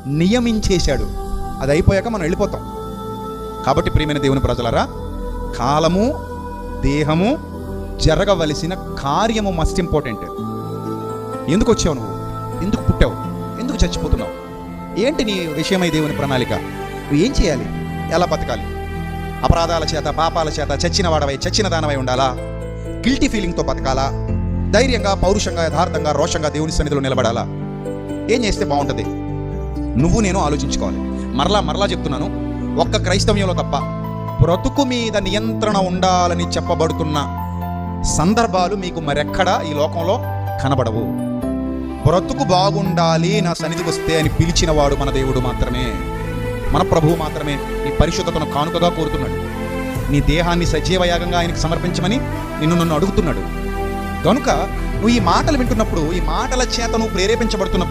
నియమించేశాడు. అది అయిపోయాక మనం వెళ్ళిపోతాం. కాబట్టి ప్రియమైన దేవుని ప్రజలారా, కాలము, దేహము, జరగవలసిన కార్యము మస్ట్ ఇంపార్టెంట్. ఎందుకు వచ్చావు నువ్వు? ఎందుకు పుట్టావు? ఎందుకు చచ్చిపోతున్నావు? ఏంటి నీ విషయమై దేవుని ప్రణాళిక? నువ్వు ఏం చేయాలి? ఎలా బతకాలి? అపరాధాల చేత, పాపాల చేత చచ్చిన వాడవై, చచ్చిన దానవై ఉండాలా? గిల్టీ ఫీలింగ్తో బతకాలా? ధైర్యంగా, పౌరుషంగా, యథార్థంగా, రోషంగా దేవుని సన్నిధిలో నిలబడాలా? ఏం చేస్తే బాగుంటుంది? నువ్వు నేను ఆలోచించుకోవాలి. మరలా చెప్తున్నాను, ఒక్క క్రైస్తవ్యంలో తప్ప బ్రతుకు మీద నియంత్రణ ఉండాలని చెప్పబడుతున్న సందర్భాలు మీకు మరెక్కడా ఈ లోకంలో కనబడవు. బ్రతుకు బాగుండాలి, నా సన్నిధికి వస్తే అని పిలిచిన వాడు మన దేవుడు మాత్రమే, మన ప్రభువు మాత్రమే. నీ పరిశుద్ధతను కానుకగా కోరుతున్నాడు. నీ దేహాన్ని సజీవయాగంగా ఆయనకు సమర్పించమని నన్ను అడుగుతున్నాడు. కనుక నువ్వు ఈ మాటలు వింటున్నప్పుడు, ఈ మాటల చేత నువ్వు ప్రేరేపించబడుతున్న